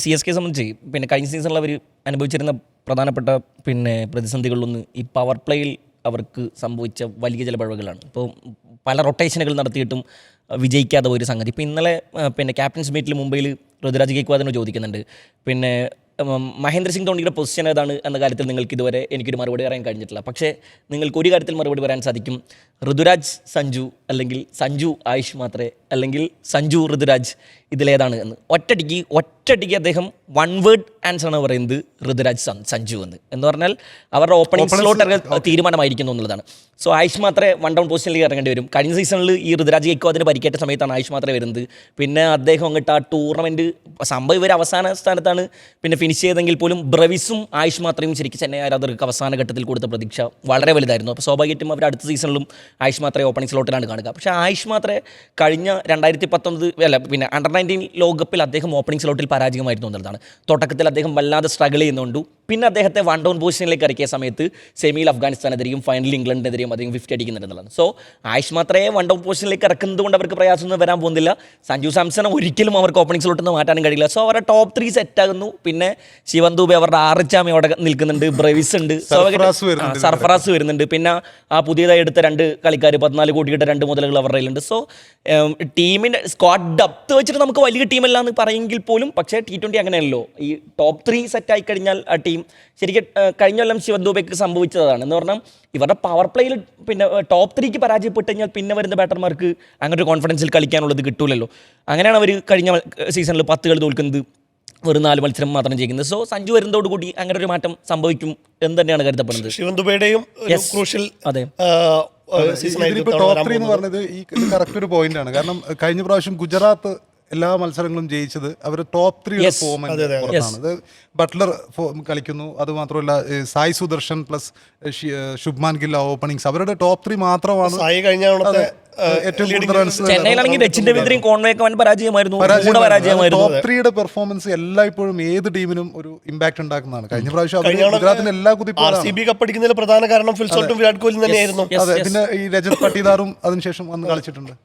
CSK സംബന്ധിച്ച് പിന്നെ കഴിഞ്ഞ സീസണിൽ അവർ അനുഭവിച്ചിരുന്ന പ്രധാനപ്പെട്ട പ്രതിസന്ധികളിലൊന്ന് ഈ പവർ പ്ലേയിൽ അവർക്ക് സംഭവിച്ച വലിയ ചില പിഴവുകളാണ്. ഇപ്പോൾ പല റൊട്ടേഷനുകൾ നടത്തിയിട്ടും വിജയിക്കാത്ത ഒരു സംഗതി. ഇപ്പോൾ ഇന്നലെ ക്യാപ്റ്റൻസ് മീറ്റിൽ മുംബൈയിൽ ഋതുരാജ് ഗെയ്ക്വാദിനോട് ചോദിക്കുന്നുണ്ട്, മഹേന്ദ്ര സിംഗ് ധോണിയുടെ പൊസിഷൻ ഏതാണ് എന്ന കാര്യത്തിൽ നിങ്ങൾക്ക് ഇതുവരെ എനിക്കൊരു മറുപടി പറയാൻ കഴിഞ്ഞിട്ടില്ല. പക്ഷേ നിങ്ങൾക്ക് ഒരു കാര്യത്തിൽ മറുപടി പറയാൻ സാധിക്കും, ഋതുരാജ് സഞ്ജു അല്ലെങ്കിൽ സഞ്ജു ആയുഷ് മാത്രേ അല്ലെങ്കിൽ സഞ്ജു ഋതുരാജ് ഇതിലേതാണ് എന്ന്. ഒറ്റടിക്ക് അദ്ദേഹം വൺ വേർഡ് ആൻസറാണ് പറയുന്നത് ഋതുരാജ് സഞ്ജു എന്ന് പറഞ്ഞാൽ അവരുടെ ഓപ്പണിംഗ് സ്ലോട്ട് തീരുമാനമായിരിക്കുന്നു എന്നുള്ളതാണ്. സോ ആയുഷ് മാത്രമേ വൺ ഡൗൺ പൊസിഷനിലേക്ക് ഇറങ്ങേണ്ടി വരും. കഴിഞ്ഞ സീസണിൽ ഈ ഋതുരാജ് ഗെയ്ക്വാദിന് പരിക്കേറ്റ സമയത്താണ് ആയുഷ് മാത്രമേ വരുന്നത്. പിന്നെ അദ്ദേഹം അങ്ങോട്ട് ആ ടൂർണമെൻറ്റ് സംഭവം ഇവർ അവസാന സ്ഥാനത്താണ് ഫിനിഷ് ചെയ്തെങ്കിൽ പോലും ബ്രവിസും ആയുഷ് മാത്രയും ശരിക്കും ചെന്നൈ ആരാധകർക്ക് അവസാന ഘട്ടത്തിൽ കൊടുത്ത പ്രതീക്ഷ വളരെ വലുതായിരുന്നു. അപ്പോൾ സ്വാഭാവികമായിട്ടും അവർ അടുത്ത സീസണിലും ആയുഷ് മാത്രമേ ഓപ്പണിംഗ് സ്ലോട്ടിലാണ് കാണുക. പക്ഷേ ആയുഷ് മാത്രമേ കഴിഞ്ഞ 2019 അണ്ടർ-19 ലോകകപ്പിൽ അദ്ദേഹം ഓപ്പണിംഗ് സ്ലോട്ടിൽ പരാജയമായിരുന്നു എന്നുള്ളതാണ്. തുടക്കത്തിൽ അദ്ദേഹം വല്ലാതെ സ്ട്രഗിൾ ചെയ്യുന്നുണ്ട്. പിന്നെ അദ്ദേഹത്തെ വൺ ഡൗൺ പൊസിഷനിലേക്ക് ഇറക്കിയ സമയത്ത് സെമിയിൽ അഫ്ഗാനിസ്ഥാനെതിരെയും ഫൈനലിൽ ഇംഗ്ലണ്ടിനെതിരെയും അദ്ദേഹം 50 അടിക്കുന്നുണ്ടെന്നുള്ളതാണ്. സോ ആയുഷ് മാത്രമേ വൺ ഡൗൺ പൊസിഷനിലേക്ക് ഇറക്കുന്നത് കൊണ്ട് അവർക്ക് പ്രയാസമൊന്നും വരാൻ പോകുന്നില്ല. സഞ്ജു സാംസണെ ഒരിക്കലും അവർക്ക് ഓപ്പണിംഗ് സ്ലോട്ടിൽ നിന്ന് മാറ്റാനും കഴിയില്ല. സോ അവരുടെ ടോപ്പ് 3 സെറ്റാകുന്നു. പിന്നെ ശിവൻ ദുബെ അവരുടെ ആറിച്ചാമി അവിടെ നിൽക്കുന്നുണ്ട്, ബ്രവിസ് ഉണ്ട്, സർഫറാസ് വരുന്നുണ്ട്. പിന്നെ ആ പുതിയതായി എടുത്ത 2 കളിക്കാർ 14 കോടി കിട്ട 2 മുതലുകൾ അവരുടെ കയ്യിലുണ്ട്. സോ ടീമിൻ്റെ സ്ക്വാഡ് ഡെപ്ത് വെച്ചിട്ട് നമുക്ക് വലിയ ടീമല്ല എന്ന് പറയുമെങ്കിൽ പോലും, പക്ഷേ T20 അങ്ങനെയല്ലോ, ഈ ടോപ്പ് 3 സെറ്റായി കഴിഞ്ഞാൽ ആ ടീം ശരിക്കും കഴിഞ്ഞ കൊല്ലം ശിവൻ ദുബെക്ക് സംഭവിച്ചതാണ്. എന്ന് പറഞ്ഞാൽ ഇവരുടെ പവർ പ്ലേയിൽ ടോപ്പ് 3ക്ക് പരാജയപ്പെട്ട് കഴിഞ്ഞാൽ പിന്നെ വരുന്ന ബാറ്റർമാർക്ക് അങ്ങനെ ഒരു കോൺഫിഡൻസിൽ കളിക്കാനുള്ളത് കിട്ടൂലല്ലോ. അങ്ങനെയാണ് അവർ കഴിഞ്ഞ സീസണിൽ 10 കളി തോൽക്കുന്നത്, വെറും 4 മത്സരം മാത്രം ചെയ്യുന്നത്. സോ സഞ്ജു വരുന്നതോടുകൂടി അങ്ങനെ ഒരു മാറ്റം സംഭവിക്കും എന്ന് തന്നെയാണ് കരുതപ്പെടുന്നത്. ശിവൻ ദുബെയുടെയും അതെ ടോപ്പ് 3 എന്ന് പറഞ്ഞത് ഈ കറക്റ്റ് ഒരു പോയിന്റ് ആണ്. കാരണം കഴിഞ്ഞ പ്രാവശ്യം ഗുജറാത്ത് എല്ലാ മത്സരങ്ങളും ജയിച്ചത് അവർ ടോപ്പ് 3 ഫോമാണ്. ബട്ട്ലർ കളിക്കുന്നു, അതുമാത്രമല്ല സായ് സുദർശൻ പ്ലസ് ശുഭ്മാൻ ഗിൽ ഓപ്പണിങ്സ്, അവരുടെ ടോപ്പ് 3 മാത്രമാണ്. ഏറ്റവും കൂടുതൽ റൺസ് ടോപ്പ് 3യുടെ പെർഫോമൻസ് എല്ലായ്പ്പോഴും ഏത് ടീമിനും ഒരു ഇമ്പാക്ട് ഉണ്ടാക്കുന്നതാണ്. കഴിഞ്ഞ പ്രാവശ്യം ഗുജറാത്തിന്റെ എല്ലാ കപ്പടിക്കുന്നതിൽ പ്രധാന കാരണം ഫിൽ സോൾട്ടും വിരാട് കോഹ്ലി തന്നെയായിരുന്നു. അതെ, പിന്നെ ഈ രജത് പട്ടീദാറും അതിനുശേഷം വന്ന് കളിച്ചിട്ടുണ്ട്.